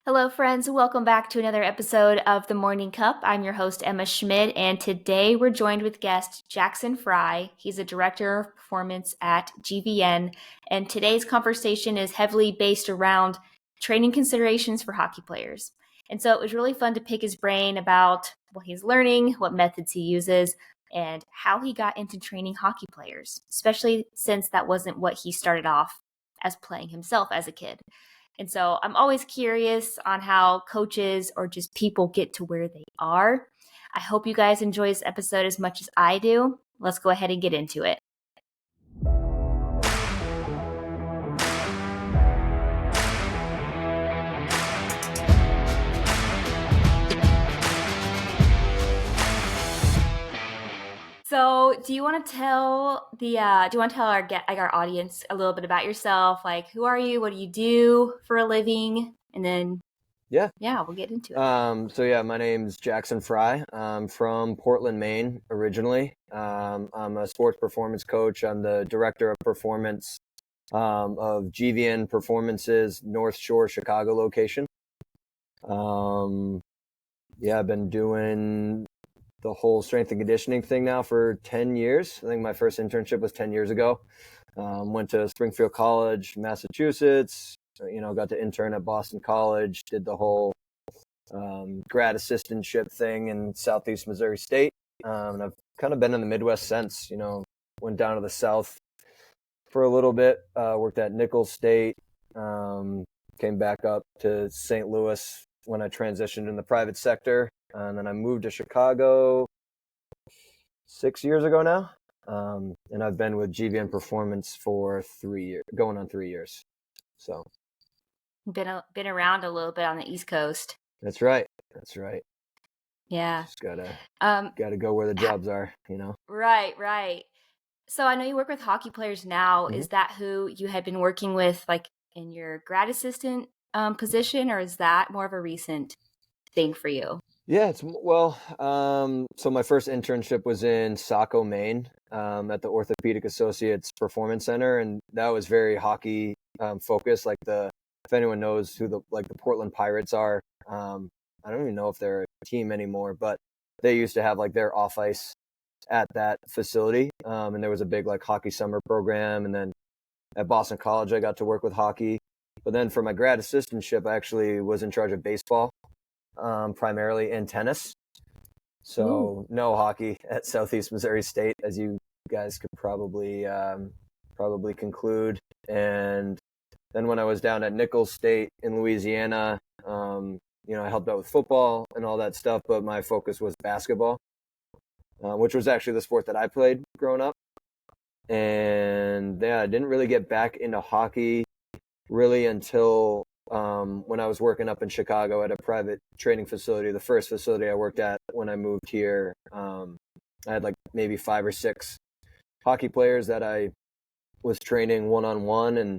Hello, friends. Welcome back to another episode of The Morning Cup. I'm your host, Emma Schmidt, and today we're joined with guest Jackson Frey. He's a director of performance at GVN, and today's conversation is heavily based around training considerations for hockey players. And so it was really fun to pick his brain about what he's learning, what methods he uses, and how he got into training hockey players, especially since that wasn't what he started off as playing himself as a kid. And so I'm always curious on how coaches or just people get to where they are. I hope you guys enjoy this episode as much as I do. Let's go ahead and get into it. So, do you want to tell our audience a little bit about yourself? Like, who are you? What do you do for a living? And then, yeah, we'll get into it. My name's Jackson Frey. I'm from Portland, Maine, originally. I'm a sports performance coach. I'm the director of performance of GVN Performance's North Shore, Chicago location. I've been doing the whole strength and conditioning thing now for 10 years. I think my first internship was 10 years ago. Went to Springfield College, Massachusetts, got to intern at Boston College, did the whole grad assistantship thing in Southeast Missouri State. And I've kind of been in the Midwest since, went down to the South for a little bit, worked at Nichols State, came back up to St. Louis when I transitioned in the private sector. And then I moved to Chicago 6 years ago now. And I've been with GVN Performance for 3 years, going on 3 years. So Been around a little bit on the East Coast. That's right. Yeah. Just gotta go where the jobs are, Right. So I know you work with hockey players now. Mm-hmm. Is that who you had been working with, like in your grad assistant position, or is that more of a recent thing for you? Yeah, so my first internship was in Saco, Maine, at the Orthopedic Associates Performance Center, and that was very hockey focused. If anyone knows who the Portland Pirates are, I don't even know if they're a team anymore, but they used to have their off ice at that facility, and there was a big hockey summer program. And then at Boston College, I got to work with hockey. But then for my grad assistantship, I actually was in charge of baseball. Primarily in tennis. So no hockey at Southeast Missouri State, as you guys could probably conclude. And then when I was down at Nichols State in Louisiana, I helped out with football and all that stuff, but my focus was basketball, which was actually the sport that I played growing up. And I didn't really get back into hockey really until when I was working up in Chicago at a private training facility. The first facility I worked at when I moved here, I had maybe 5 or 6 hockey players that I was training one-on-one, and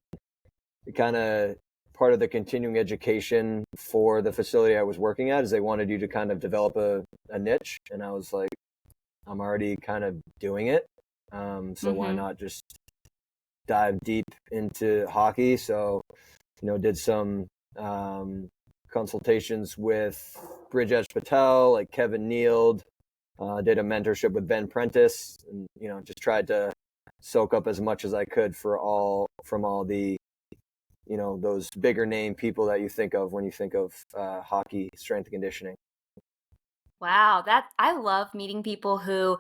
kind of part of the continuing education for the facility I was working at is they wanted you to kind of develop a niche, and I was like, I'm already kind of doing it, so why not just dive deep into hockey? So did some consultations with Bridgesh Patel, Kevin Neild, did a mentorship with Ben Prentice, and just tried to soak up as much as I could from all the those bigger name people that you think of when you think of hockey strength and conditioning. Wow, I love meeting people who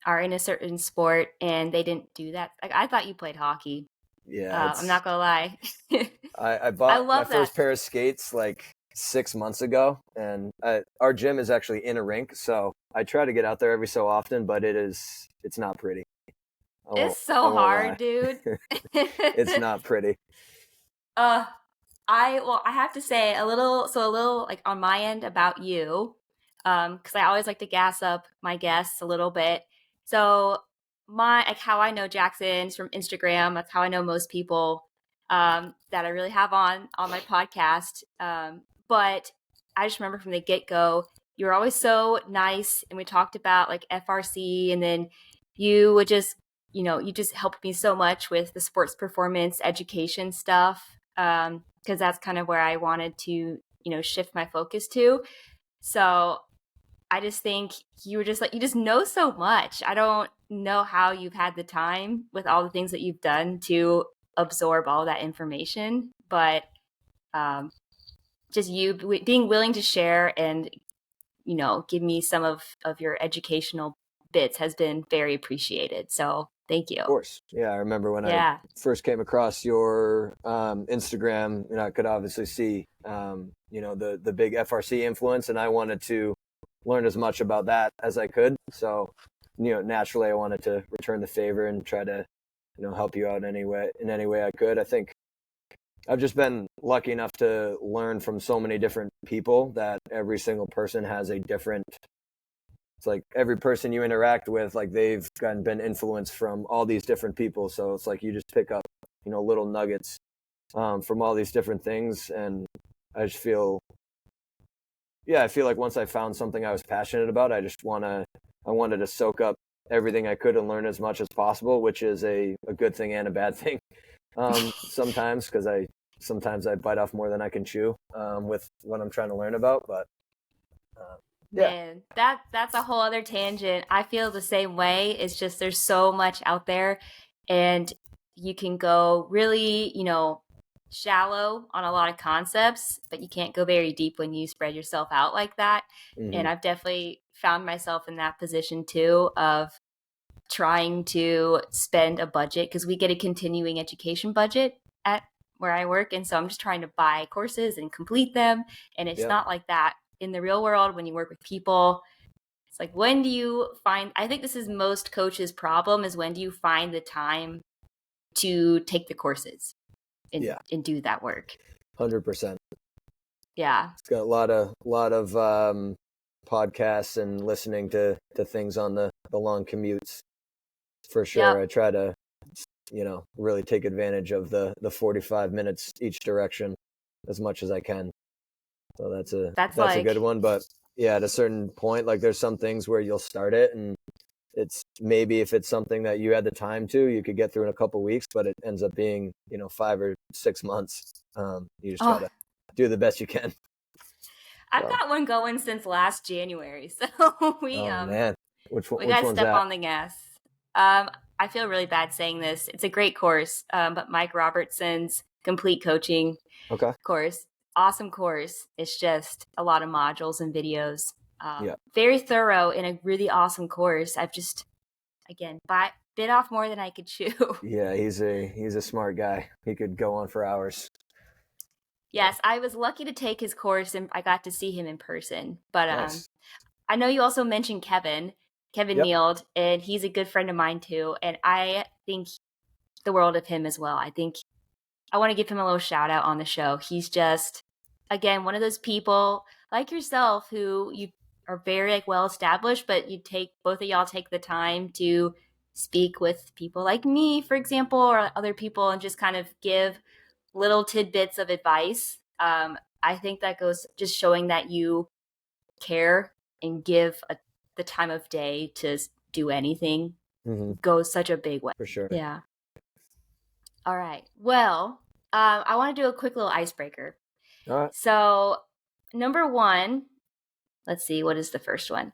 are in a certain sport and they didn't do that. I thought you played hockey. Yeah, I'm not gonna lie. I bought my first that. pair of skates 6 months ago, and our gym is actually in a rink, so I try to get out there every so often, but it's not pretty. It's so hard, dude. It's not pretty. I have to say a little on my end about you, because I always like to gas up my guests a little bit. So how I know Jackson is from Instagram. That's how I know most people that I really have on my podcast. But I just remember from the get-go, you were always so nice, and we talked about FRC, and then you would just you just helped me so much with the sports performance education stuff, because that's kind of where I wanted to shift my focus to. So I just think you just know so much. I don't know how you've had the time with all the things that you've done to absorb all that information, but just you being willing to share and give me some of your educational bits has been very appreciated. So thank you. Of course. Yeah, I remember when I Yeah. first came across your Instagram, I could obviously see the big FRC influence, and I wanted to learn as much about that as I could. So, naturally I wanted to return the favor and try to, help you out in any way I could. I think I've just been lucky enough to learn from so many different people that every single person has a different, it's like every person you interact with, like they've been influenced from all these different people. So it's like you just pick up, little nuggets from all these different things. And I just feel like once I found something I was passionate about, I wanted to soak up everything I could and learn as much as possible, which is a good thing and a bad thing. Sometimes, because sometimes I bite off more than I can chew with what I'm trying to learn about. But yeah. Man, that's a whole other tangent. I feel the same way. It's just there's so much out there, and you can go really, shallow on a lot of concepts, but you can't go very deep when you spread yourself out like that. Mm-hmm. And I've definitely found myself in that position too of trying to spend a budget, because we get a continuing education budget at where I work. And so I'm just trying to buy courses and complete them. And it's not like that in the real world when you work with people. It's like, when do you find, I think this is most coaches' problem, is when do you find the time to take the courses and do that work? 100%. Yeah. It's got a lot of podcasts and listening to things on the long commutes. For sure. Yep. I try to, really take advantage of the 45 minutes each direction as much as I can. So that's a good one. But yeah, at a certain point, like there's some things where you'll start it and it's maybe if it's something that you had the time to, you could get through in a couple of weeks, but it ends up being, 5 or 6 months. You just try to do the best you can. I've got one going since last January. So man. Which we got to step that? on the gas. I feel really bad saying this. It's a great course, but Mike Robertson's Complete Coaching course. Awesome course. It's just a lot of modules and videos. Very thorough and a really awesome course. I've just, again, bit off more than I could chew. Yeah, he's a smart guy. He could go on for hours. Yes, I was lucky to take his course and I got to see him in person. But nice. I know you also mentioned Kevin Neild, and he's a good friend of mine too. And I think the world of him as well. I want to give him a little shout out on the show. He's just, again, one of those people like yourself who you are very well established, but both of y'all take the time to speak with people like me, for example, or other people, and just kind of give little tidbits of advice. I think that goes just showing that you care and give the time of day to do anything goes such a big way. For sure. Yeah. All right. Well, I want to do a quick little icebreaker. All right. So, number one, let's see, what is the first one?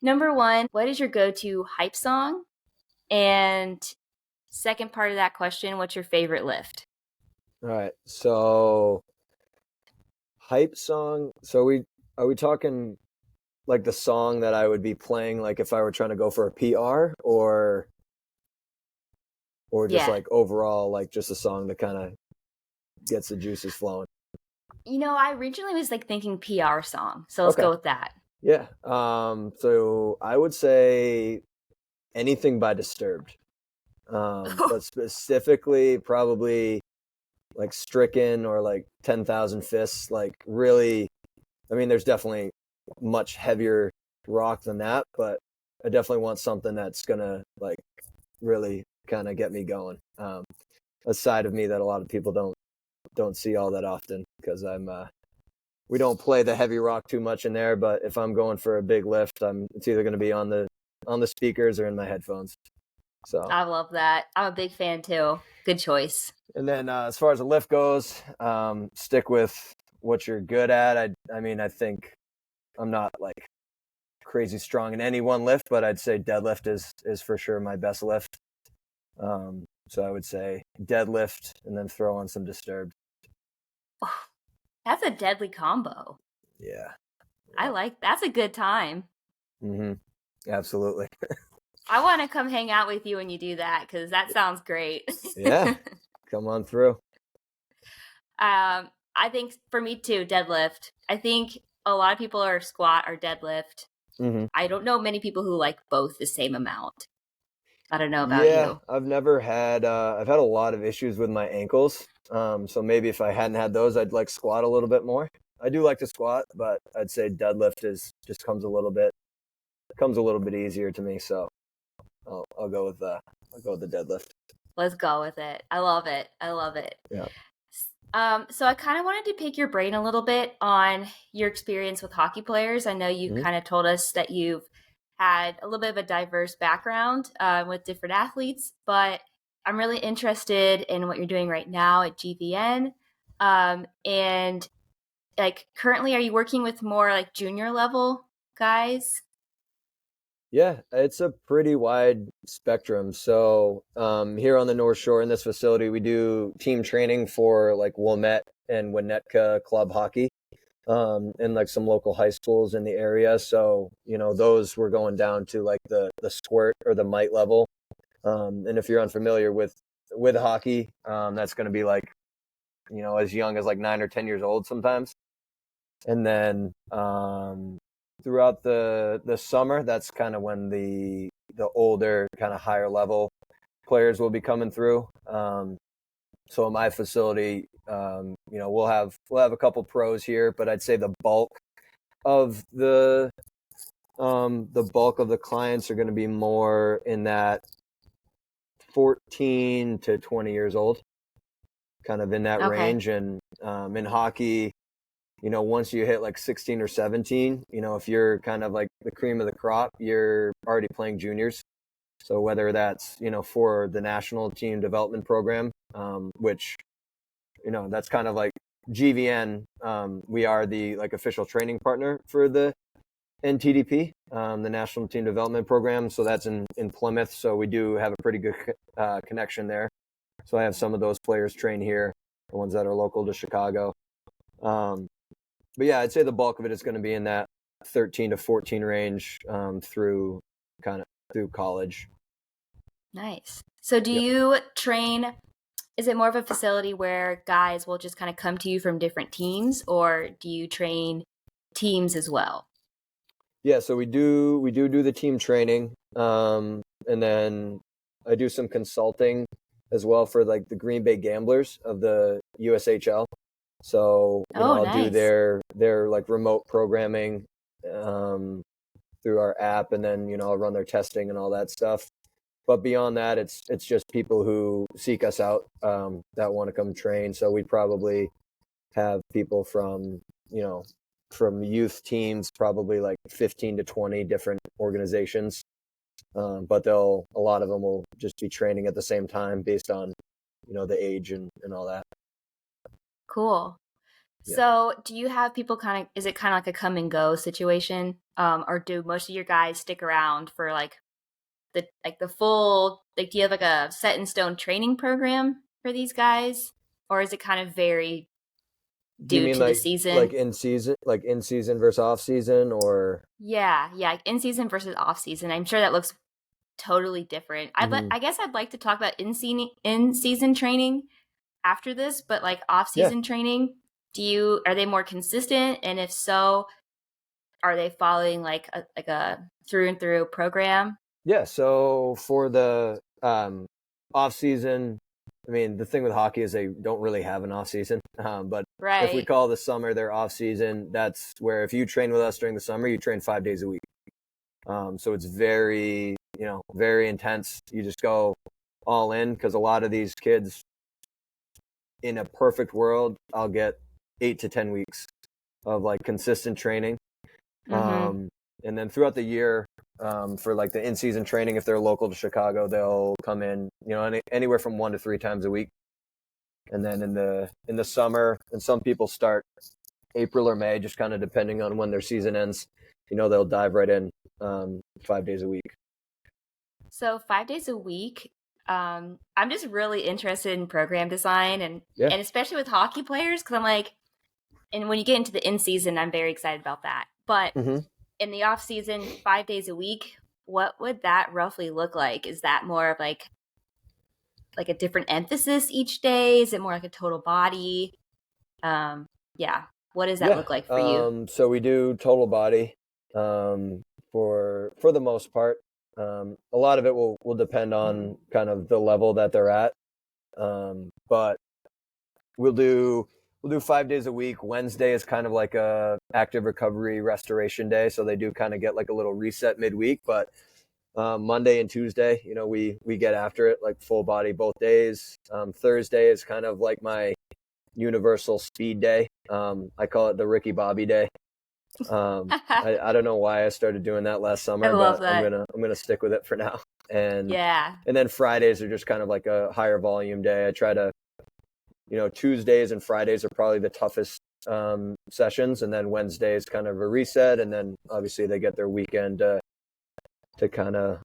Number one, what is your go-to hype song? And second part of that question, what's your favorite lift? All right. So, hype song. So are we talking like the song that I would be playing, like if I were trying to go for a PR, or just like overall, like just a song that kind of gets the juices flowing? I originally was like thinking PR song, so let's go with that. Yeah. So I would say anything by Disturbed, but specifically probably like Stricken or like 10,000 Fists. Like really, I mean, there's definitely much heavier rock than that, but I definitely want something that's gonna like really kind of get me going. A side of me that a lot of people don't see all that often, because we don't play the heavy rock too much in there, but if I'm going for a big lift, it's either going to be on the speakers or in my headphones. So I love that. I'm a big fan too. Good choice. And then as far as the lift goes, stick with what you're good at. I mean, I think I'm not like crazy strong in any one lift, but I'd say deadlift is for sure my best lift. So I would say deadlift and then throw on some disturbed. Oh, that's a deadly combo. Yeah. I like that's a good time. Mm-hmm. Absolutely. I want to come hang out with you when you do that because that sounds great. Yeah. Come on through. I think for me too, deadlift. I think a lot of people are squat or deadlift. Mm-hmm. I don't know many people who like both the same amount. I don't know about Yeah, you. I've had a lot of issues with my ankles. So maybe if I hadn't had those, I'd like squat a little bit more. I do like to squat, but I'd say deadlift is just comes a little bit easier to me. So I'll go with the deadlift. Let's go with it. I love it. I love it. Yeah. So I kind of wanted to pick your brain a little bit on your experience with hockey players. I know you Mm-hmm. kind of told us that you've had a little bit of a diverse background with different athletes, but I'm really interested in what you're doing right now at GVN. And like currently, are you working with more like junior level guys? Yeah, it's a pretty wide spectrum. So here on the North Shore in this facility, we do team training for like Wilmette and Winnetka club hockey, in like some local high schools in the area. So those were going down to like the squirt or the mite level. And if you're unfamiliar with hockey, that's going to be like as young as like 9 or 10 years old sometimes. And then throughout the summer, that's kind of when the older, kind of higher level players will be coming through. So in my facility, we'll have a couple pros here, but I'd say of the bulk of the clients are going to be more in that 14 to 20 years old, kind of in that Okay. range. And in hockey, once you hit like 16 or 17, if you're kind of like the cream of the crop, you're already playing juniors. So whether that's, for the national team development program, which, that's kind of like GVN. We are the like official training partner for the NTDP, the National Team Development Program. So that's in Plymouth. So we do have a pretty good connection there. So I have some of those players train here, the ones that are local to Chicago. But yeah, I'd say the bulk of it is going to be in that 13 to 14 range through college. Nice. So do Yep. you train? Is it more of a facility where guys will just kind of come to you from different teams, or do you train teams as well? Yeah, so we do the team training, and then I do some consulting as well for like the Green Bay Gamblers of the USHL. So Oh, I'll do nice. their like remote programming through our app, and then I'll run their testing and all that stuff. But beyond that, it's just people who seek us out, that want to come train. So we probably have people from youth teams, probably like 15 to 20 different organizations. But a lot of them will just be training at the same time based on, the age and all that. Cool. Yeah. So do you have people is it kind of like a come and go situation? Or do most of your guys stick around for like the full, like, do you have like a set in stone training program for these guys? Or is it kind of vary Do you due mean to the like season? in season versus off season, or? Yeah, yeah, like in season versus off season. I'm sure that looks totally different. Mhm. I guess I'd like to talk about in season training after this, but like off Yeah. season training, are they more consistent? And if so, are they following like a through and through program? Yeah. So for the off season, I mean, the thing with hockey is they don't really have an off season. But if we Right. call the summer their off season, that's where if you train with us during the summer, you train 5 days a week. So it's very, very intense. You just go all in, because a lot of these kids, in a perfect world, I'll get 8 to 10 weeks of like consistent training. Mm-hmm. And then throughout the year, for like the in-season training, if they're local to Chicago, they'll come in, anywhere from 1 to 3 times a week. And then in the summer, and some people start April or May, just kind of depending on when their season ends. They'll dive right in 5 days a week. So 5 days a week. I'm just really interested in program design and especially with hockey players, because I'm like, and when you get into the in season, I'm very excited about that. But in the off season, 5 days a week, what would that roughly look like? Is that more of like a different emphasis each day? Is it more like a total body? Yeah. What does that look like for you? So we do total body for the most part. A lot of it will depend on kind of the level that they're at. But we'll do 5 days a week. Wednesday is kind of like a active recovery restoration day, so they do kind of get like a little reset midweek. But Monday and Tuesday, we get after it like full body both days. Thursday is kind of like my universal speed day. I call it the Ricky Bobby day. I don't know why I started doing that last summer, but I'm gonna stick with it for now. And then Fridays are just kind of like a higher volume day. I try to, Tuesdays and Fridays are probably the toughest sessions, and then Wednesdays kind of a reset, and then obviously they get their weekend to kind of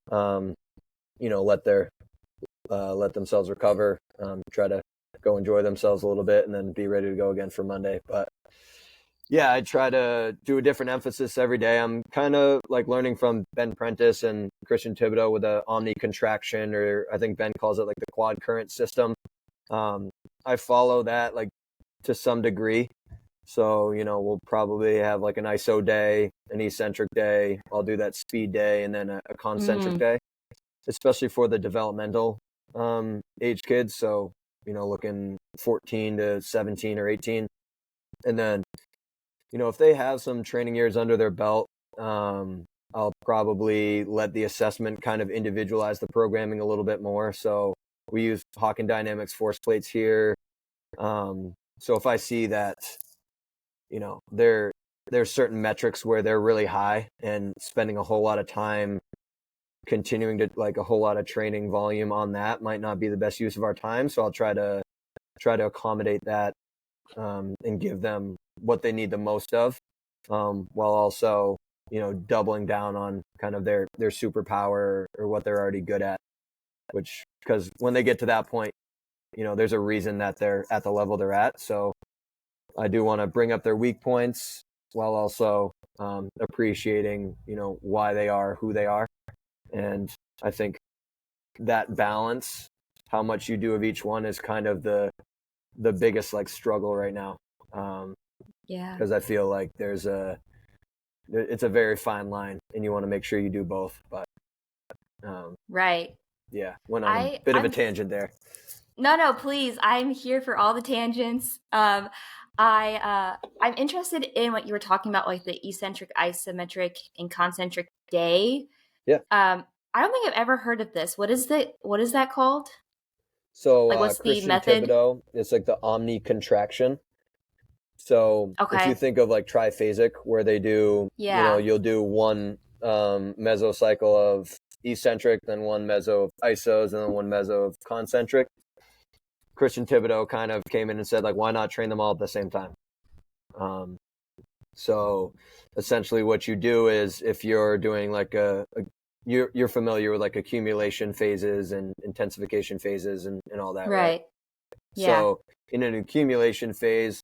let themselves recover, try to go enjoy themselves a little bit, and then be ready to go again for Monday. But yeah, I try to do a different emphasis every day. I'm kind of like learning from Ben Prentice and Christian Thibodeau with the omni contraction, or I think Ben calls it like the quad current system. I follow that like to some degree. So, we'll probably have like an ISO day, an eccentric day. I'll do that speed day, and then a concentric day, especially for the developmental age kids. So, looking 14 to 17 or 18. And then, if they have some training years under their belt, I'll probably let the assessment kind of individualize the programming a little bit more. So we use Hawk and Dynamics force plates here. So if I see that, there's certain metrics where they're really high and spending a whole lot of time continuing to like a whole lot of training volume on that might not be the best use of our time. So I'll try to accommodate that and give them what they need the most of, while also, doubling down on kind of their superpower or what they're already good at, which, because when they get to that point, there's a reason that they're at the level they're at. So I do want to bring up their weak points while also appreciating, why they are who they are. And I think that balance, how much you do of each one, is kind of the biggest like struggle right now. Because I feel like it's a very fine line, and you want to make sure you do both. But right. Yeah, went on a bit of a tangent there. No, please. I'm here for all the tangents. I'm interested in what you were talking about, like the eccentric, isometric, and concentric day. Yeah. I don't think I've ever heard of this. What is that called? So like, what's Christian the method? Thibodeau, it's like the omni contraction. So if you think of like triphasic, where they do, you'll do one mesocycle of eccentric, then one meso of isos, and then one meso of concentric. Christian Thibodeau kind of came in and said, like, why not train them all at the same time? So essentially what you do is, if you're doing like you're familiar with like accumulation phases and intensification phases and all that, right? Yeah. So in an accumulation phase,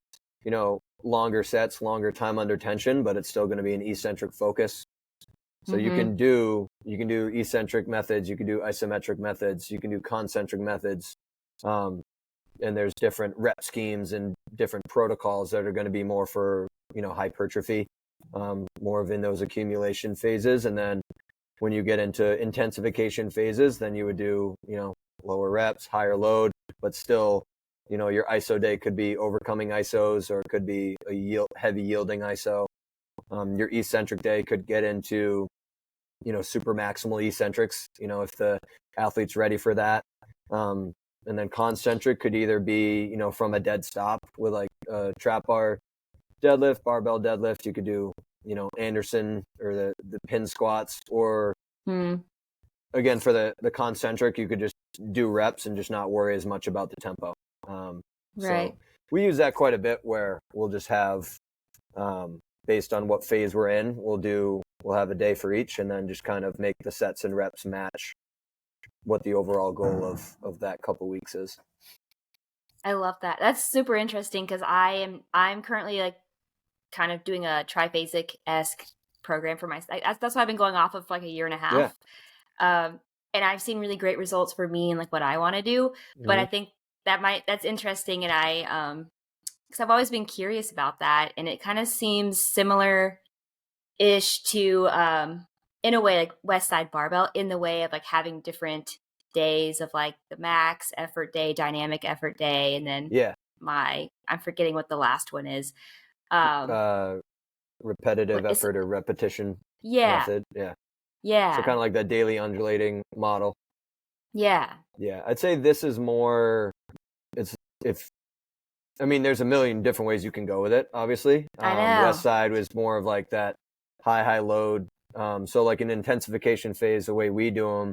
longer sets, longer time under tension, but it's still going to be an eccentric focus. So you can do eccentric methods, you can do isometric methods, you can do concentric methods. And there's different rep schemes and different protocols that are going to be more for, hypertrophy, more of in those accumulation phases. And then when you get into intensification phases, then you would do, lower reps, higher load, but still, your ISO day could be overcoming ISOs, or it could be a heavy yielding ISO. Your eccentric day could get into, super maximal eccentrics, if the athlete's ready for that. And then concentric could either be, from a dead stop with like a trap bar deadlift, barbell deadlift. You could do, Anderson or the pin squats, or again, for the concentric, you could just do reps and just not worry as much about the tempo. Right. So we use that quite a bit, where we'll just have, Based on what phase we're in, we'll have a day for each, and then just kind of make the sets and reps match what the overall goal of that couple weeks is. I love that. That's super interesting because I'm currently like kind of doing a triphasic-esque program for myself. That's what I've been going off of for like a year and a half. Yeah. And I've seen really great results for me and like what I want to do. Mm-hmm. But I think that's interesting. And because I've always been curious about that. And it kind of seems similar-ish to, in a way, like West Side Barbell, in the way of like having different days of like the max effort day, dynamic effort day. And then I'm forgetting what the last one is. Repetitive effort or repetition method. Yeah. So kind of like that daily undulating model. Yeah. I'd say this is more, there's a million different ways you can go with it, obviously. I know. West Side was more of like that high load. So like an intensification phase, the way we do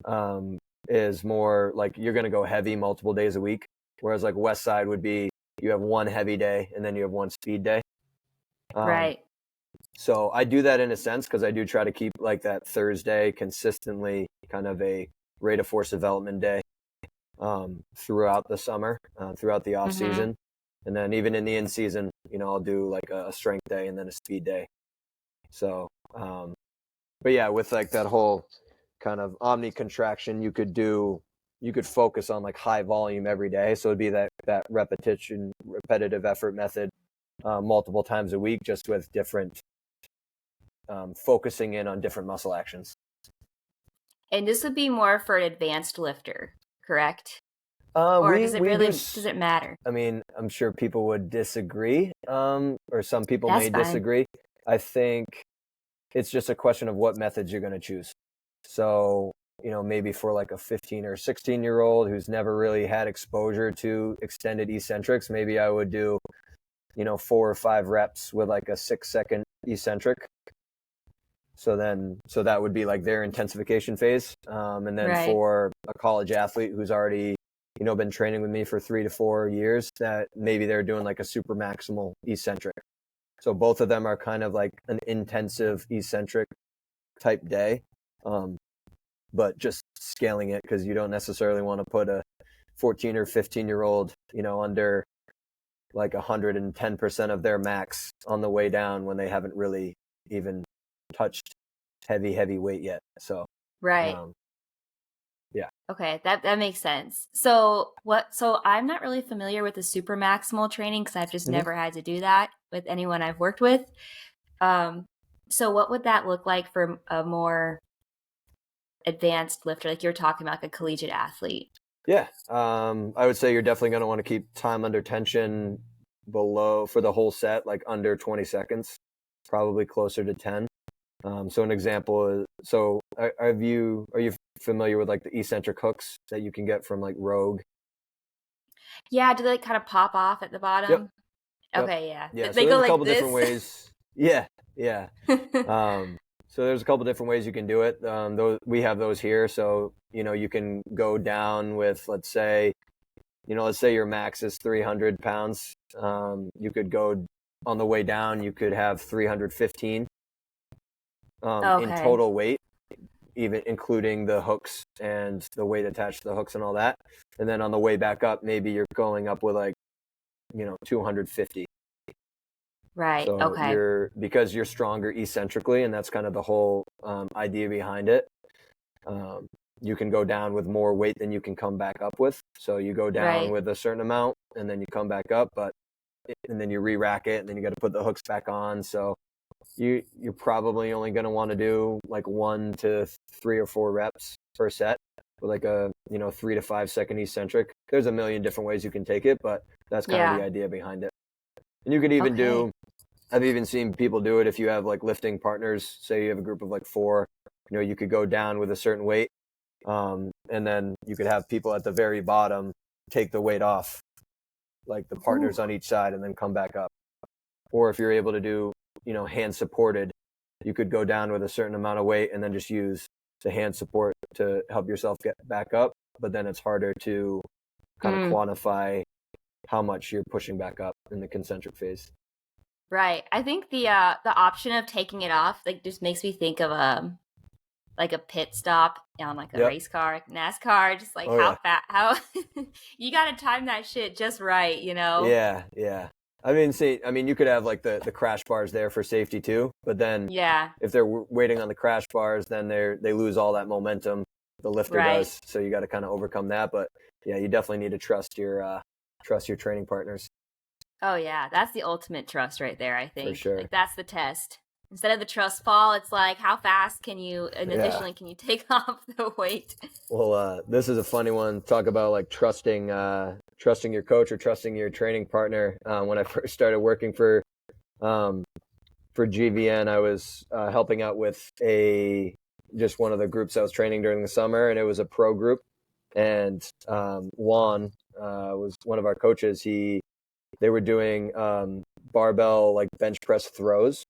them, is more like you're going to go heavy multiple days a week. Whereas like West Side would be, you have one heavy day and then you have one speed day. Right. So I do that in a sense because I do try to keep like that Thursday consistently kind of a rate of force development day throughout the summer, throughout the off season. And then even in the in season, I'll do like a strength day and then a speed day. So, but yeah, with like that whole kind of omni contraction, you could focus on like high volume every day. So it'd be that repetitive effort method multiple times a week, just with different focusing in on different muscle actions. And this would be more for an advanced lifter, correct? Or does it matter? I mean, I'm sure people would disagree, or some people That's may fine. disagree. I think it's just a question of what methods you're going to choose. So, maybe for like a 15 or 16-year-old who's never really had exposure to extended eccentrics, maybe I would do, 4 or 5 reps with like a 6-second eccentric. So that would be like their intensification phase. And then for a college athlete who's already, been training with me for 3 to 4 years, that maybe they're doing like a super maximal eccentric. So both of them are kind of like an intensive eccentric type day. But just scaling it because you don't necessarily want to put a 14 or 15-year-old, under like 110% of their max on the way down when they haven't really even touched heavy weight yet. So yeah. Okay, that makes sense. So I'm not really familiar with the super maximal training because I've just never had to do that with anyone I've worked with. So what would that look like for a more advanced lifter, like you're talking about, like a collegiate athlete? Yeah, I would say you're definitely going to want to keep time under tension below for the whole set, like under 20 seconds, probably closer to 10. So an example is, are you familiar with like the eccentric hooks that you can get from like Rogue? Yeah, do they kind of pop off at the bottom? Yep. Okay, yeah. Yeah, They so go there's like a couple this? different ways. Yeah. So there's a couple different ways you can do it. We have those here. So, you can go down with, let's say your max is 300 pounds. You could go on the way down, you could have 315 in total weight, even including the hooks and the weight attached to the hooks and all that. And then on the way back up, maybe you're going up with like, 250. Right. So okay. because you're stronger eccentrically, and that's kind of the whole idea behind it. You can go down with more weight than you can come back up with. So you go down with a certain amount and then you come back up, and then you re-rack it and then you got to put the hooks back on. So you're probably only going to want to do like 1 to 3 or 4 reps per set with like a 3 to 5 second eccentric. There's a million different ways you can take it, but that's kind of the idea behind it. And you could even I've even seen people do it if you have like lifting partners. Say you have a group of like 4, you could go down with a certain weight, and then you could have people at the very bottom take the weight off, like the partners on each side, and then come back up. Or if you're able to do, hand supported, you could go down with a certain amount of weight and then just use the hand support to help yourself get back up. But then it's harder to kind of quantify how much you're pushing back up in the concentric phase. Right. I think the option of taking it off like just makes me think of like a pit stop on like a Yep. race car, like NASCAR, just like Oh yeah. how you got to time that shit just right, you know? Yeah, yeah. I mean, you could have like the crash bars there for safety too, but then Yeah, if they're waiting on the crash bars, then they lose all that momentum. The lifter right. does, so you got to kind of overcome that. But yeah, you definitely need to trust your training partners Oh yeah, that's the ultimate trust right there, I for think. sure. Like that's the test. Instead of the trust fall, it's like how fast can you and Yeah. efficiently can you take off the weight? Well, this is a funny one. Talk about like trusting your coach or trusting your training partner. When I first started working um, for GVN, I was helping out with just one of the groups I was training during the summer, and it was a pro group. And Juan was one of our coaches. They were doing barbell like bench press throws,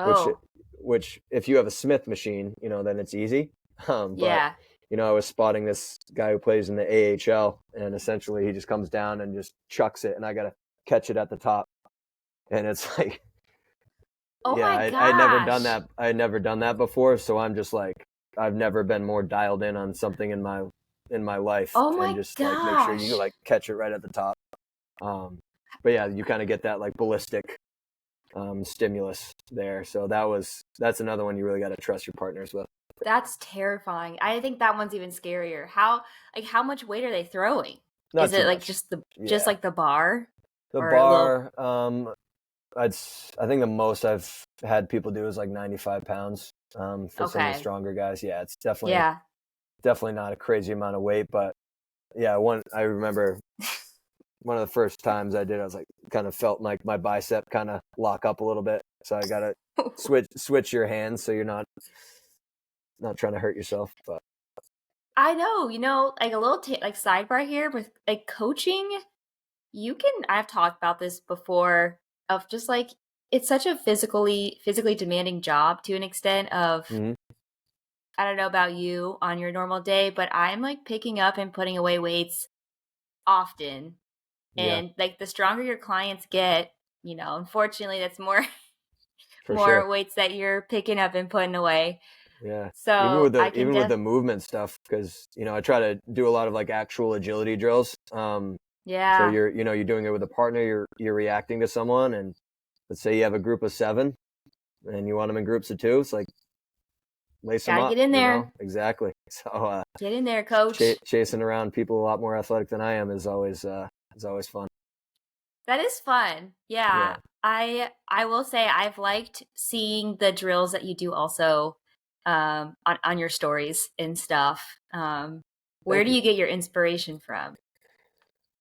which Oh, which if you have a Smith machine, then it's easy. But yeah. I was spotting this guy who plays in the AHL, and essentially he just comes down and just chucks it, and I gotta catch it at the top, and it's like, Oh yeah, my I'd never done gosh. that. I had never done that before, so I'm just like, I've never been more dialed in on something in my life, Oh and my just like make sure you gosh. like catch it right at the top. Um, but yeah, you kind of get that like ballistic stimulus there. So that's another one you really got to trust your partners with. That's terrifying. I think that one's even scarier. How much weight are they throwing? Not Is too it like much. just Yeah, like the bar the or a little bar. I think the most I've had people do is like 95 pounds. For some of the okay. stronger guys, yeah, it's definitely Yeah. definitely not a crazy amount of weight, but yeah, I remember one of the first times I did, I was like, kind of felt like my bicep kind of lock up a little bit. So I got to switch your hands so you're not trying to hurt yourself. But I know, like a little like sidebar here with like coaching, I've talked about this before of just like it's such a physically demanding job to an extent of mhm. I don't know about you on your normal day, but I'm like picking up and putting away weights often. Yeah, And like the stronger your clients get, unfortunately that's more for sure. more weights that you're picking up and putting away. Yeah. Even So with I the can even with the movement stuff, because I try to do a lot of like actual agility drills. So yeah, you're doing it with a partner, you're reacting to someone, and let's say you have a group of 7 and you want them in groups of 2. It's like lace them gotta up, get in there. exactly. So Get in there, coach. chasing around people a lot more athletic than I am is always fun. That is fun. Yeah. Yeah, I will say I've liked seeing the drills that you do also on your stories and stuff. Where thank do you. you get your inspiration from?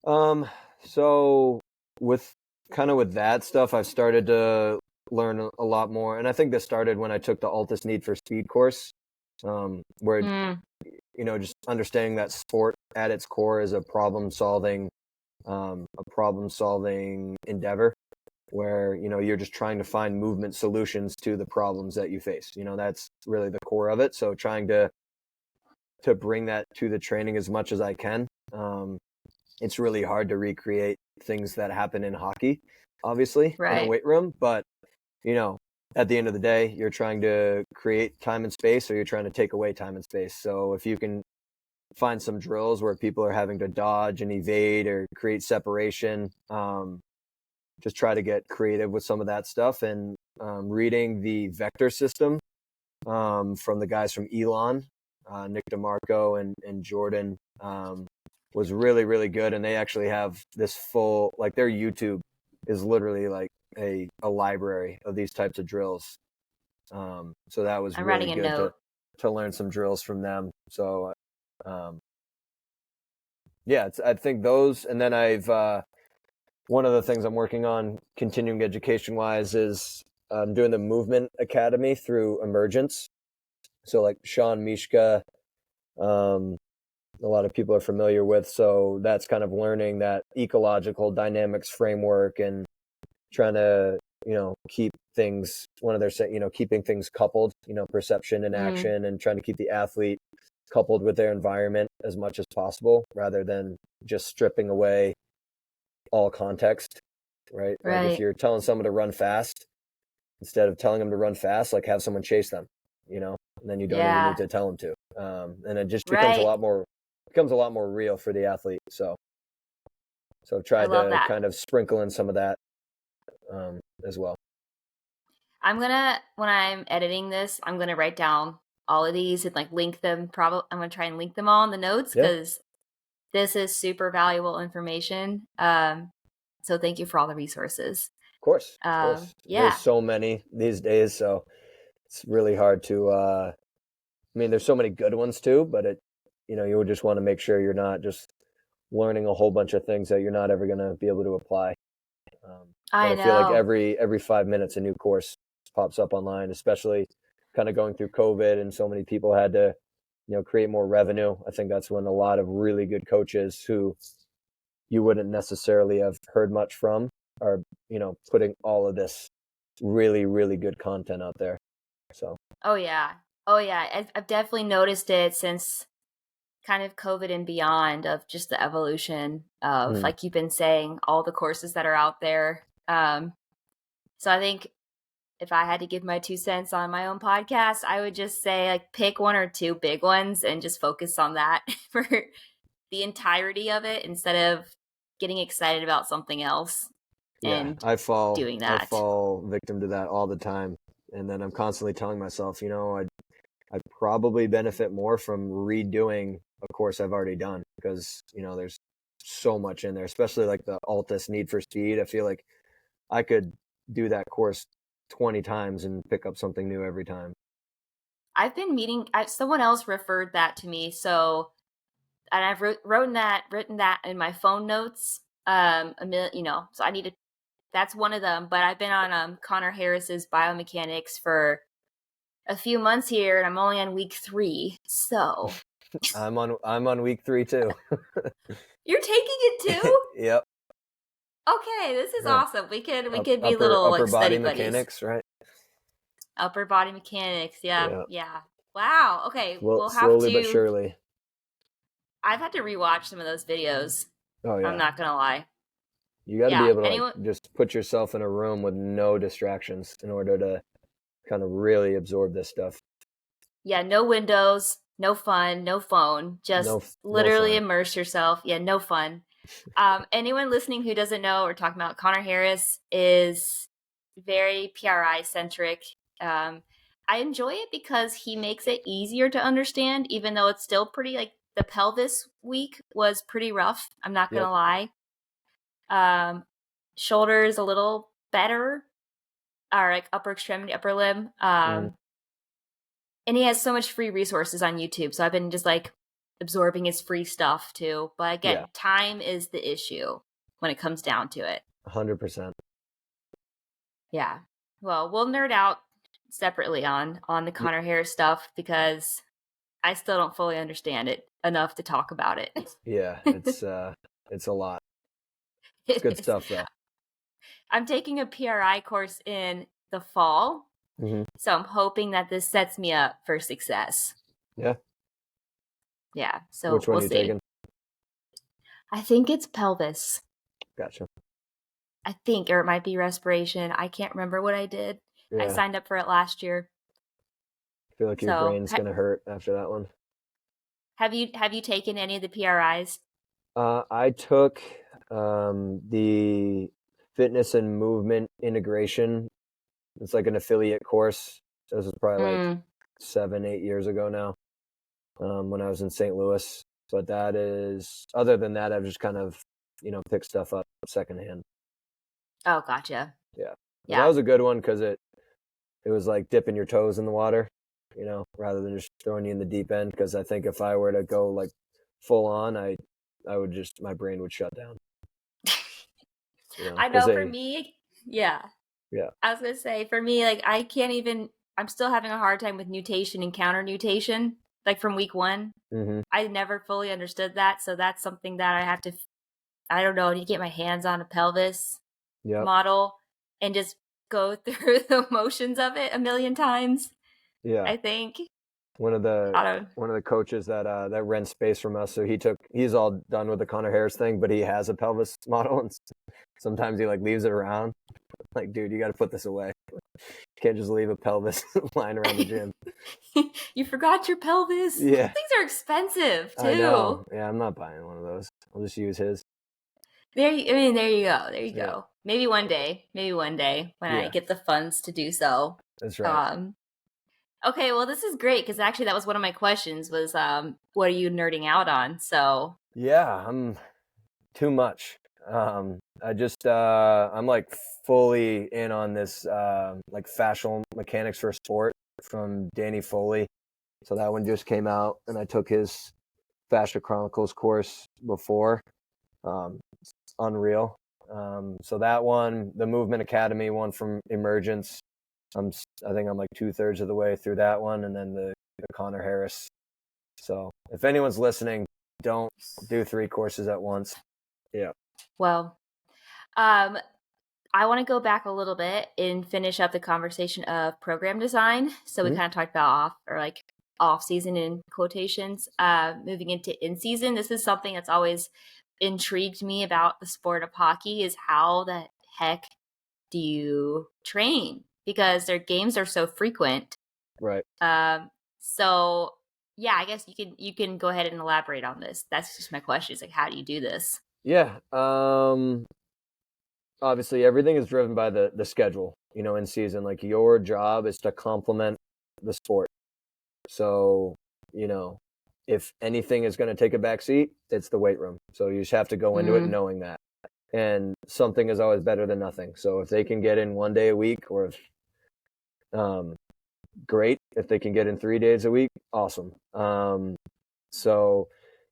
Um, so with with that stuff, I've started to learn a lot more, and I think this started when I took the ALTIS Need for Speed course, where Mm, just understanding that sport at its core is a problem solving endeavor, where you're just trying to find movement solutions to the problems that you face. That's really the core of it. So trying to bring that to the training as much as I can. It's really hard to recreate things that happen in hockey, obviously, in a right. weight room. But, you know, at the end of the day, you're trying to create time and space, or you're trying to take away time and space. So if you can find some drills where people are having to dodge and evade or create separation, just try to get creative with some of that stuff. And reading the vector system from the guys from Elon, Nick DeMarco and Jordan, was really, really good. And they actually have this full, like their YouTube is literally like a library of these types of drills. So that was I'm really writing a good note. to learn some drills from them. So, yeah, I think those, and then one of the things I'm working on continuing education wise is doing the movement academy through emergence. So like Sean Mishka, um, a lot of people are familiar with. So that's kind of learning that ecological dynamics framework and trying to, keep things, one of their, keeping things coupled, perception and Mm, action, and trying to keep the athlete coupled with their environment as much as possible rather than just stripping away all context. right? Like if Right. you're telling someone to run fast, instead of telling them to run fast, like have someone chase them, and then you don't even need Yeah. to tell them to. And it just becomes Right. a lot more real for the athlete. So I've I tried love to that. kind of sprinkle in some of that as well. When I'm editing this, I'm gonna write down all of these and like link them. Probably I'm gonna try and link them all in the notes Yeah, because this is super valuable information. So thank you for all the resources. of course. There's Yeah, so many these days, so it's really hard to. I mean, there's so many good ones too, but you would just want to make sure you're not just learning a whole bunch of things that you're not ever going to be able to apply. But I I feel like know. every 5 minutes a new course pops up online, especially kind of going through COVID and so many people had to, create more revenue. I think that's when a lot of really good coaches who you wouldn't necessarily have heard much from are, putting all of this really, really good content out there. So, Oh yeah. Oh yeah. I've definitely noticed it since kind of COVID and beyond of just the evolution of, mm, like you've been saying, all the courses that are out there. So I think if I had to give my 2 cents on my own podcast, I would just say like pick one or two big ones and just focus on that for the entirety of it instead of getting excited about something else yeah, and doing I that. fall victim to that all the time. And then I'm constantly telling myself, I'd probably benefit more from redoing a course I've already done because, there's so much in there, especially like the ALTIS Need for Speed. I feel like I could do that course 20 times and pick up something new every time. I've been someone else referred that to me. So, and I've written that in my phone notes. So I need to, that's one of them, but I've been on Conor Harris's Biomechanics for a few months here and I'm only on week 3. So I'm on week 3 too. you're taking it too? Yep. Okay, this is Yeah. awesome. We could be little Upper like study body buddies. mechanics, right? Upper body mechanics. Yeah, Yeah. yeah. Wow. Okay, we'll have Slowly but to. surely. I've had to rewatch some of those videos. Oh I'm yeah. not gonna lie. You got to be Yeah. able to like Anyone? just put yourself in a room with no distractions in order to kind of really absorb this stuff. Yeah. No windows. No fun. No phone. No, Just no literally fun. immerse yourself. Yeah. No fun. Anyone listening who doesn't know, we're talking about Conor Harris is very PRI centric. I enjoy it because he makes it easier to understand, even though it's still pretty like the pelvis week was pretty rough. I'm not Yep. gonna lie. Um, Shoulders a little better, or like upper extremity, upper limb. Mm, And he has so much free resources on YouTube, so I've been just like absorbing his free stuff too. But yeah. again, time is the issue when it comes down to it. 100%. Yeah. Well, we'll nerd out separately on the Conor Harris stuff because I still don't fully understand it enough to talk about it. Yeah. It's a lot. It's It good is. stuff though. I'm taking a PRI course in the fall, Hmm. so I'm hoping that this sets me up for success. Yeah. Yeah, so Which one we'll are you see. taking? I think it's pelvis. Gotcha. I think, or it might be respiration. I can't remember what I did. I Yeah. signed up for it last year. I feel like your So, brain's gonna hurt after that one. have you taken any of the PRIs? I took the fitness and movement integration. It's like an affiliate course. This is probably like Mm. 7, 8 years ago now, when I was in St. Louis. But other than that, I've just kind of, picked stuff up secondhand. Oh, gotcha. Yeah. But that Yeah. was a good one because it was like dipping your toes in the water, rather than just throwing you in the deep end. Because I think if I were to go like full on, I would just, my brain would shut down, I because know for me, yeah. yeah. I was gonna say for me, like I can't even. I'm still having a hard time with nutation and counter nutation, like from week 1. Hmm. I never fully understood that, so that's something that I have to. I don't know. I need to get my hands on a pelvis Yep. model and just go through the motions of it a million times. Yeah. I think. One of the I don't. one of the coaches that rents space from us, so he's all done with the Conor Harris thing, but he has a pelvis model, and Sometimes he like leaves it around. Like, dude, you got to put this away. Can't just leave a pelvis lying around the gym. You forgot your pelvis. Yeah. Things are expensive too. I know. Yeah, I'm not buying one of those. I'll just use his. There you go. There you Yeah. go. Maybe one day when I get the funds to do so. That's right. Okay, well, this is great because actually that was one of my questions was what are you nerding out on? So Yeah, I'm too much. I just I'm like fully in on this like fascial mechanics for sport from Danny Foley. So that one just came out, and I took his Fascia Chronicles course before. It's unreal. So that one, the Movement Academy one from Emergence, I think I'm like 2/3 of the way through that one, and then the Conor Harris. So if anyone's listening, don't do 3 courses at once. Yeah. well, um, I want to go back a little bit and finish up the conversation of program design. So we kind of talked about off season in quotations. Moving into in season, this is something that's always intrigued me about the sport of hockey is how the heck do you train? Because their games are so frequent. Right. So yeah, I guess you can go ahead and elaborate on this. That's just my question. Is like, how do you do this? Yeah. Obviously everything is driven by the schedule, in season. Like your job is to complement the sport. So, if anything is going to take a back seat, it's the weight room. So you just have to go into it knowing that. And something is always better than nothing. So if they can get in 1 day a week, or great. If they can get in 3 days a week, awesome. So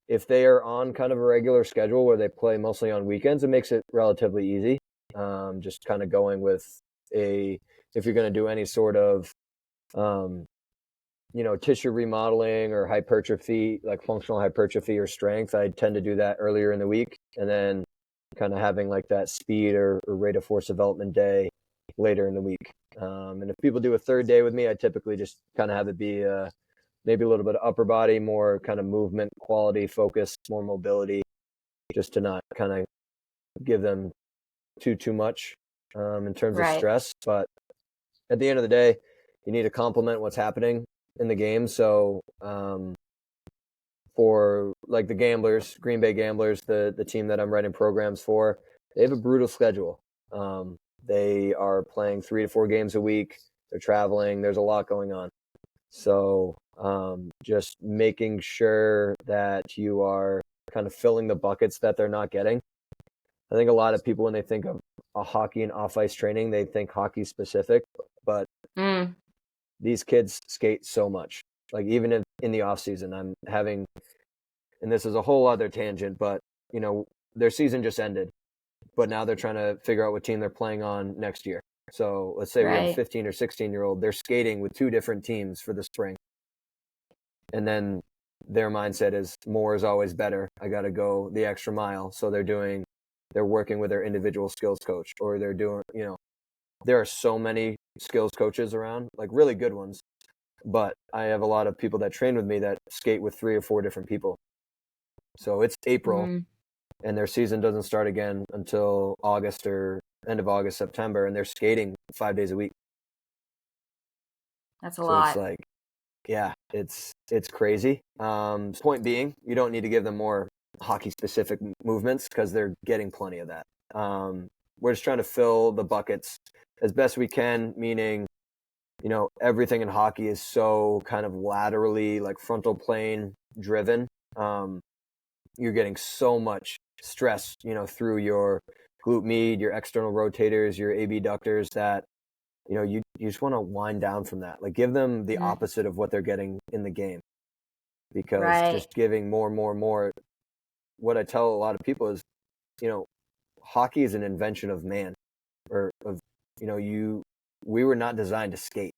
if they are on kind of a regular schedule where they play mostly on weekends, it makes it relatively easy. Just kind of going with if you're going to do any sort of, tissue remodeling or hypertrophy, like functional hypertrophy or strength, I tend to do that earlier in the week, and then kind of having like that speed or rate of force development day later in the week. And if people do a 3rd day with me, I typically just kind of have it be maybe a little bit of upper body, more kind of movement quality focus, more mobility, just to not kind of give them too much in terms of stress. But at the end of the day, you need to complement what's happening in the game. So for like the Gamblers, Green Bay Gamblers, the team that I'm writing programs for, they have a brutal schedule. They are playing 3 to 4 games a week. They're traveling. There's a lot going on. So just making sure that you are kind of filling the buckets that they're not getting. I think a lot of people, when they think of a hockey and off-ice training, they think hockey specific, but these kids skate so much. Like even in the off season, I'm having, and this is a whole other tangent, but their season just ended, but now they're trying to figure out what team they're playing on next year. So let's say we have a 15 or 16-year-old, they're skating with 2 different teams for the spring. And then their mindset is more is always better. I got to go the extra mile. So they're working with their individual skills coach, or they're doing, there are so many skills coaches around, like really good ones. But I have a lot of people that train with me that skate with 3 or 4 different people. So it's April and their season doesn't start again until August or end of August, September, and they're skating 5 days a week. That's a lot. It's like, yeah, it's crazy. Point being, you don't need to give them more hockey specific movements because they're getting plenty of that. We're just trying to fill the buckets as best we can, meaning, everything in hockey is so kind of laterally, like frontal plane driven. You're getting so much stress, through your glute med, your external rotators, your abductors, that you just want to wind down from that. Like give them the opposite of what they're getting in the game, because just giving more. What I tell a lot of people is, hockey is an invention of man, or of we were not designed to skate.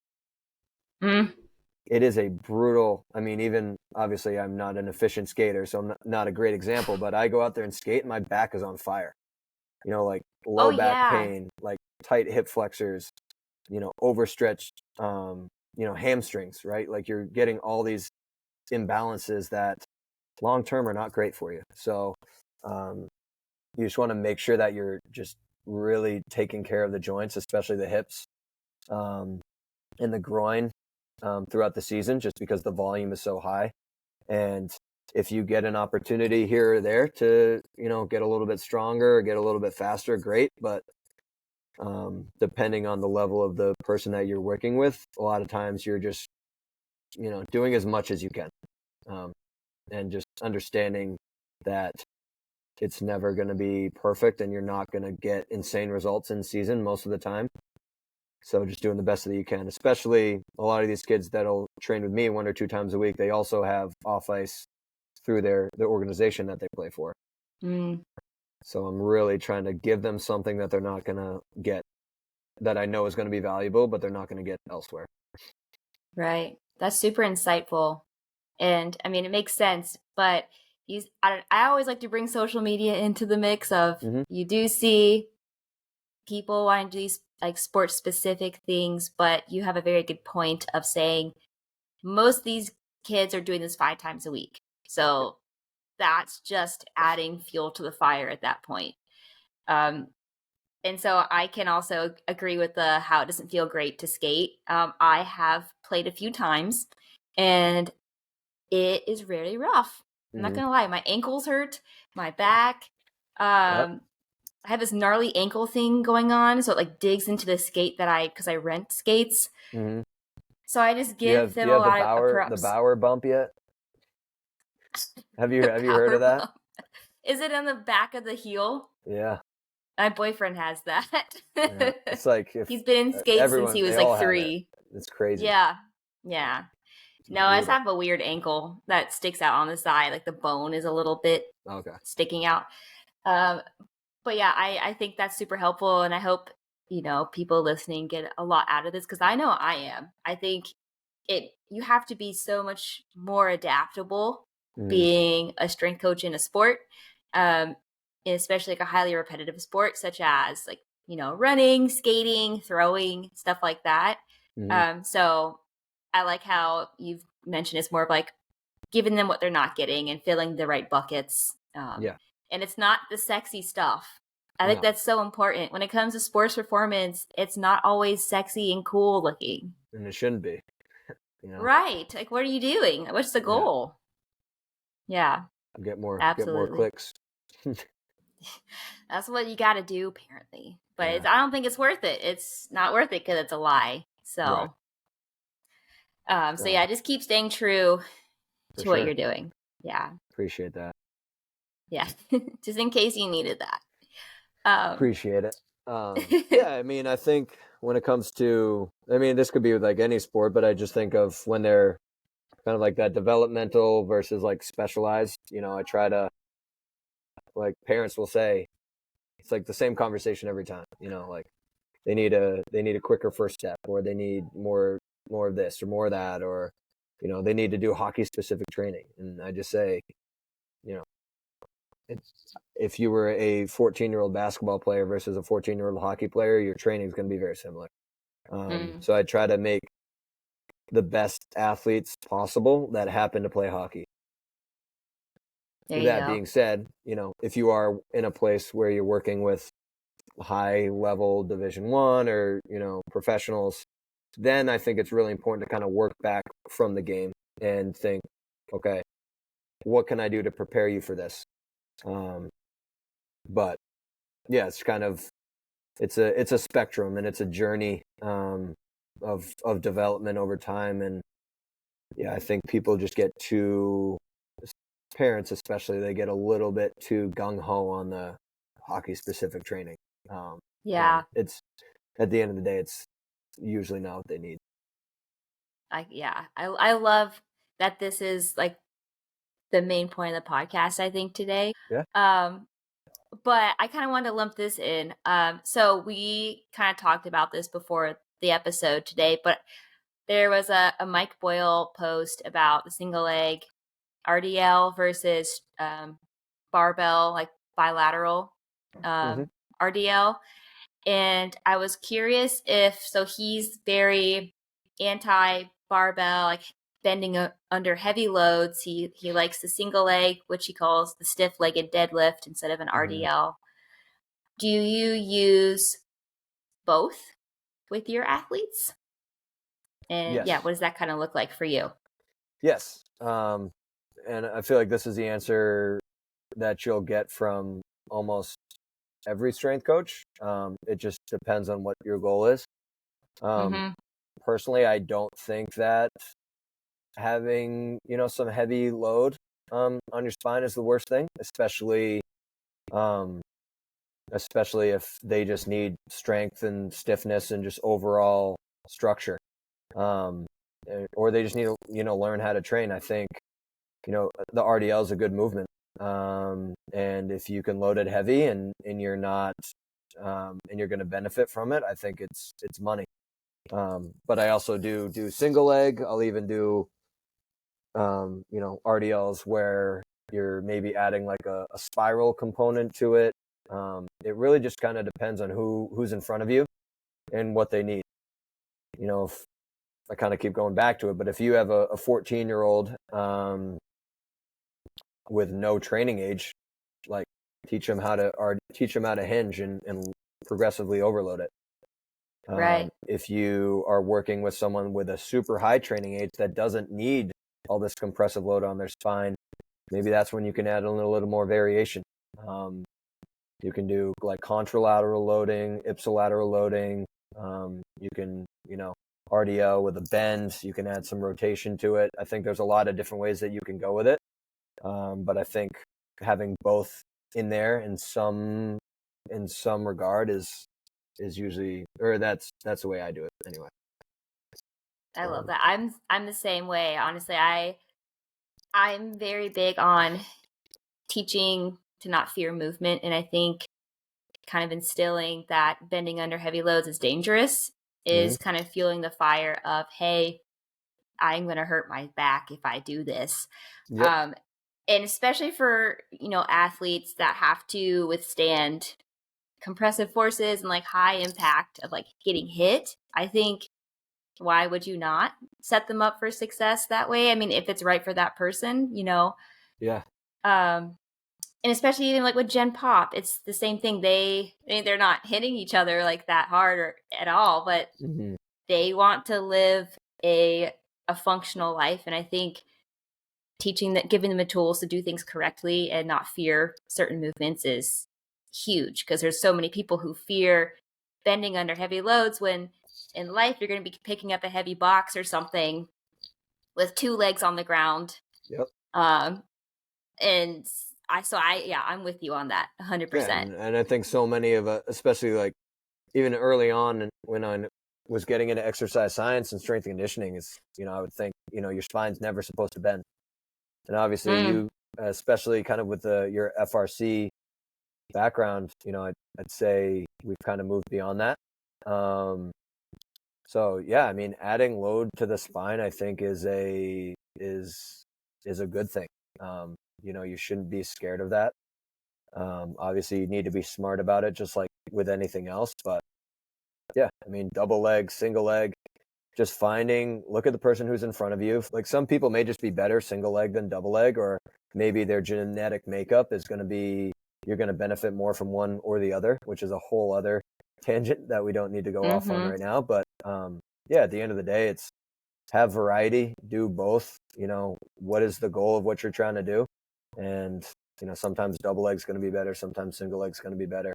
It is a brutal, even obviously I'm not an efficient skater, so I'm not a great example, but I go out there and skate and my back is on fire. Like low back pain, like tight hip flexors, overstretched, hamstrings, right? Like you're getting all these imbalances that long term are not great for you. So you just want to make sure that you're just really taking care of the joints, especially the hips and the groin throughout the season, just because the volume is so high. And if you get an opportunity here or there to, get a little bit stronger, get a little bit faster, great. But depending on the level of the person that you're working with, a lot of times you're just, doing as much as you can. And just understanding that it's never going to be perfect and you're not going to get insane results in season most of the time. So just doing the best that you can, especially a lot of these kids that'll train with me 1 or 2 times a week. They also have off ice through their organization that they play for. So I'm really trying to give them something that they're not going to get, that I know is going to be valuable, but they're not going to get elsewhere. Right. That's super insightful. And I mean, it makes sense, but I always like to bring social media into the mix of you do see people wanting to do these like sports specific things, but you have a very good point of saying most of these kids are doing this 5 times a week. So that's just adding fuel to the fire at that point. And so I can also agree with how it doesn't feel great to skate. I have played a few times and it is really rough. I'm not going to lie. My ankles hurt, my back. I have this gnarly ankle thing going on. So it like digs into the skate because I rent skates. So I just give them a lot of props. The Bower bump yet? Have you heard of that? Bump. Is it on the back of the heel? Yeah. My boyfriend has that. Yeah. It's like he's been in skates since he was like 3. It's crazy. Yeah. No, I just have a weird ankle that sticks out on the side. Like the bone is a little bit sticking out. But yeah, I think that's super helpful. And I hope, people listening get a lot out of this because I know I am. I think you have to be so much more adaptable being a strength coach in a sport, especially like a highly repetitive sport such as like, running, skating, throwing, stuff like that. So I like how you've mentioned it's more of like giving them what they're not getting and filling the right buckets. And it's not the sexy stuff. I think that's so important. When it comes to sports performance, it's not always sexy and cool looking. And it shouldn't be. Right. Like, what are you doing? What's the goal? Yeah. Get more Absolutely. clicks. That's what you got to do, apparently. But I don't think it's worth it. It's not worth it because it's a lie. So, just keep staying true to what you're doing. Yeah. Appreciate that. Yeah. Just in case you needed that. Appreciate it. I mean, I think when it comes to, this could be with like any sport, but I just think of when they're kind of like that developmental versus like specialized, I try to, like parents will say, it's like the same conversation every time, like they need a quicker first step, or they need more of this or more of that, or, they need to do hockey specific training. And I just say, if you were a 14-year-old basketball player versus a 14-year-old hockey player, your training is going to be very similar. So I try to make the best athletes possible that happen to play hockey. That being said, if you are in a place where you're working with high level Division I or, professionals, then I think it's really important to kind of work back from the game and think, okay, what can I do to prepare you for this? But yeah, it's kind of, it's a spectrum and it's a journey of development over time. And I think people just get too, parents especially, they get a little bit too gung-ho on the hockey specific training. It's, at the end of the day, it's usually not what they need. I love that this is like the main point of the podcast, I think, today. But I kind of wanted to lump this in. So we kind of talked about this before the episode today, but there was a Mike Boyle post about the single leg RDL versus barbell, like bilateral RDL. And I was curious so he's very anti-barbell, like bending under heavy loads. He likes the single leg, which he calls the stiff-legged deadlift instead of an RDL. Do you use both with your athletes? And yeah, Yes. what does that kind of look like for you? Yes. And I feel like this is the answer that you'll get from almost every strength coach. It just depends on what your goal is. Mm-hmm. Personally, I don't think that having, some heavy load on your spine is the worst thing, um, especially if they just need strength and stiffness and just overall structure. Um, or they just need to, learn how to train. I think, the RDL is a good movement. And if you can load it heavy and you're not, and you're going to benefit from it, I think it's money. But I also do single leg. I'll even do, RDLs where you're maybe adding like a spiral component to it. It really just kind of depends on who's in front of you and what they need. If I kind of keep going back to it, but if you have a 14-year-old with no training age, like teach them how to hinge and progressively overload it. Right. If you are working with someone with a super high training age that doesn't need all this compressive load on their spine, maybe that's when you can add a little more variation. You can do like contralateral loading, ipsilateral loading. You can, RDL with a bend. You can add some rotation to it. I think there's a lot of different ways that you can go with it. But I think having both in there in some regard is usually, or that's the way I do it anyway. I love that. I'm the same way. Honestly, I'm very big on teaching to not fear movement, and I think kind of instilling that bending under heavy loads is dangerous Mm-hmm. is kind of fueling the fire of, hey, I'm going to hurt my back if I do this. Yep. And especially for, athletes that have to withstand compressive forces and like high impact of like getting hit, I think why would you not set them up for success that way? I mean, if it's right for that person, Yeah. and especially even like with Gen Pop, it's the same thing. They're not hitting each other like that hard or at all, but Mm-hmm. they want to live a functional life. And I think giving them the tools to do things correctly and not fear certain movements is huge, because there's so many people who fear bending under heavy loads when in life you're going to be picking up a heavy box or something with two legs on the ground. Yep. And I'm with you on that 100%. Yeah, and I think so many of especially like even early on when I was getting into exercise science and strength and conditioning is, I would think, your spine's never supposed to bend. And obviously you, especially kind of with your FRC background, I'd say we've kind of moved beyond that. So yeah, I mean, adding load to the spine, I think is a good thing. You shouldn't be scared of that. Obviously you need to be smart about it, just like with anything else. But yeah, I mean, double leg, single leg, just look at the person who's in front of you. Like some people may just be better single leg than double leg, or maybe their genetic makeup is going to be, you're going to benefit more from one or the other, which is a whole other tangent that we don't need to go off on right now. But yeah, at the end of the day, it's have variety, do both. What is the goal of what you're trying to do? And, sometimes double leg's going to be better. Sometimes single leg's going to be better.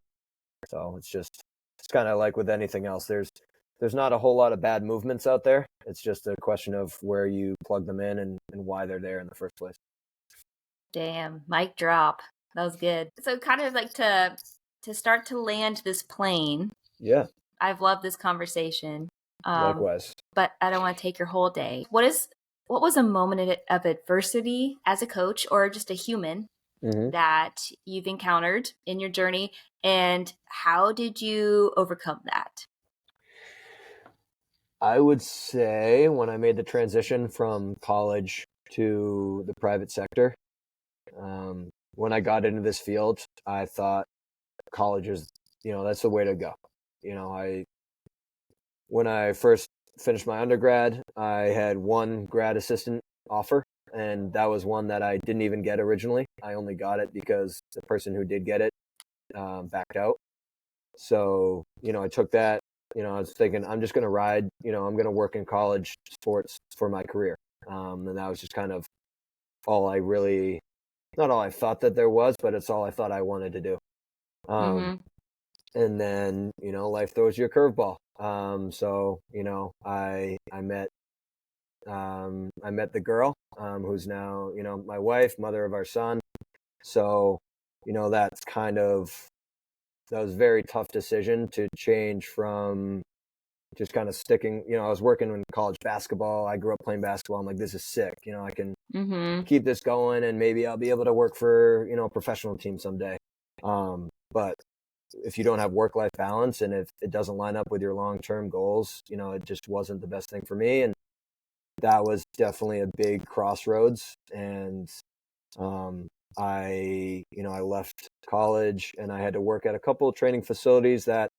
So it's kind of like with anything else. There's not a whole lot of bad movements out there. It's just a question of where you plug them in and why they're there in the first place. Damn, mic drop. That was good. So kind of like to start to land this plane. Yeah. I've loved this conversation. Likewise. But I don't want to take your whole day. What was a moment of adversity as a coach or just a human that you've encountered in your journey, and how did you overcome that? I would say when I made the transition from college to the private sector, when I got into this field, I thought college is, that's the way to go. When I first finished my undergrad, I had one grad assistant offer, and that was one that I didn't even get originally. I only got it because the person who did get it backed out. So, I took that, I was thinking I'm just going to ride, I'm going to work in college sports for my career. And that was just kind of all I really, not all I thought that there was, but it's all I thought I wanted to do. Mm-hmm. And then, life throws you a curveball. So, I met the girl, who's now, my wife, mother of our son. So, that's that was a very tough decision to change from just kind of sticking, I was working in college basketball. I grew up playing basketball. I'm like, this is sick. I can keep this going and maybe I'll be able to work for, a professional team someday. But if you don't have work-life balance and if it doesn't line up with your long-term goals, it just wasn't the best thing for me. And that was definitely a big crossroads. And I left college and I had to work at a couple of training facilities that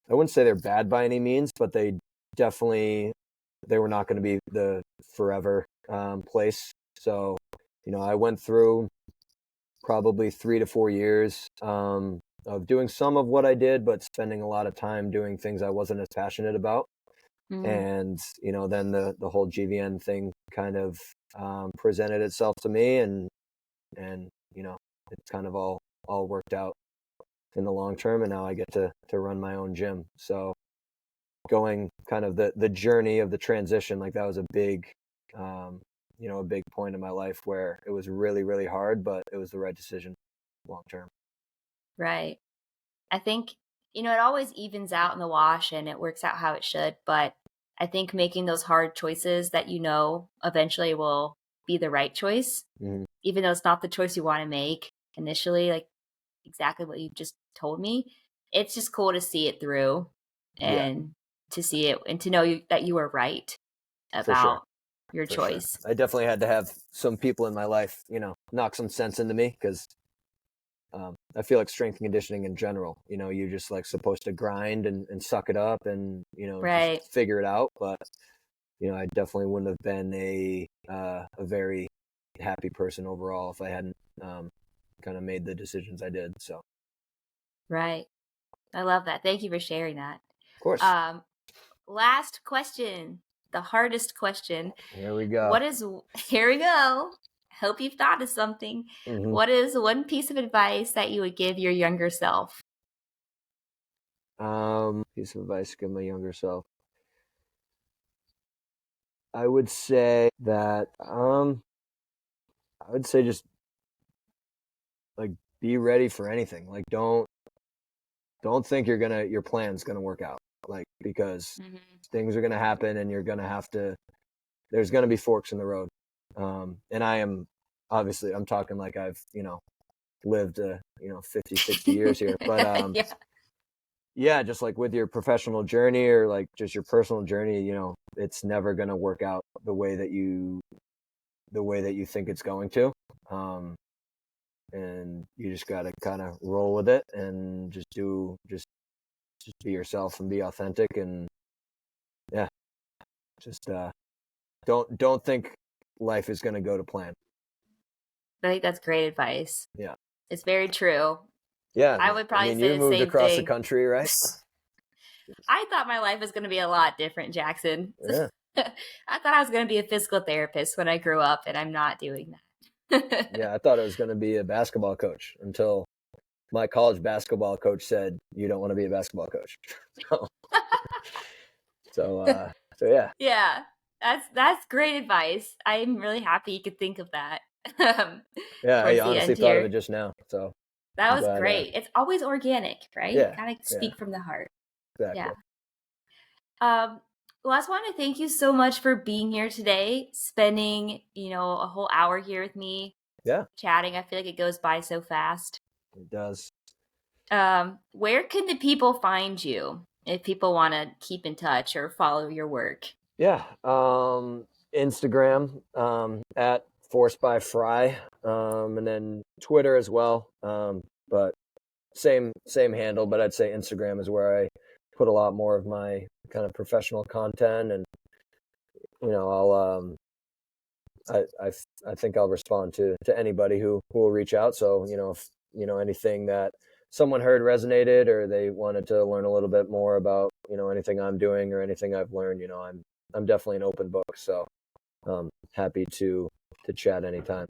I wouldn't say they're bad by any means, but they were not going to be the forever place. So, I went through probably 3 to 4 years of doing some of what I did, but spending a lot of time doing things I wasn't as passionate about. And, then the whole GVN thing kind of presented itself to me and, it's kind of all worked out in the long term. And now I get to run my own gym. So going kind of the journey of the transition, like that was a big, a big point in my life where it was really, really hard, but it was the right decision long term. Right. I think, it always evens out in the wash and it works out how it should. But I think making those hard choices that eventually will be the right choice, even though it's not the choice you want to make initially, like exactly what you just told me, it's just cool to see it through and to see it and to know that you were right about your choice. Sure. I definitely had to have some people in my life, knock some sense into me because I feel like strength and conditioning in general, you're just like supposed to grind and suck it up and, Right. just figure it out. But, I definitely wouldn't have been a very happy person overall if I hadn't kind of made the decisions I did. So. Right. I love that. Thank you for sharing that. Of course. Last question, the hardest question. Here we go. Here we go. Hope you've thought of something. Mm-hmm. What is one piece of advice that you would give your younger self? Piece of advice to give my younger self. I would say that just like be ready for anything. Like don't think your plan's gonna work out. Like because things are gonna happen and you're gonna have to. There's gonna be forks in the road. And I am obviously I'm talking like I've lived 50, 60 years here, but yeah, just like with your professional journey or like just your personal journey, it's never gonna work out the way that you think it's going to. And you just got to kind of roll with it and just be yourself and be authentic. And yeah, just don't think life is going to go to plan. I think that's great advice. Yeah. It's very true. Yeah. I would probably say you the moved same across thing. the country, right? I thought my life was going to be a lot different, Jackson. Yeah. I thought I was going to be a physical therapist when I grew up, and I'm not doing that. Yeah, I thought I was going to be a basketball coach until my college basketball coach said, "You don't want to be a basketball coach." So yeah. Yeah, that's great advice. I'm really happy you could think of that. Yeah, I honestly thought of here. it just now. So That was great. It's always organic, right? Yeah, Kind of speak from the heart. exactly. Yeah. Well, I just want to thank you so much for being here today, spending, a whole hour here with me. Yeah. Chatting. I feel like it goes by so fast. It does. Where can the people find you if people want to keep in touch or follow your work? Yeah. Instagram at Forced by Fry, and then Twitter as well. But same handle, but I'd say Instagram is where I put a lot more of my kind of professional content, and I'll I think I'll respond to anybody who will reach out. So if anything that someone heard resonated, or they wanted to learn a little bit more about, anything I'm doing or anything I've learned, I'm definitely an open book. So happy to chat anytime.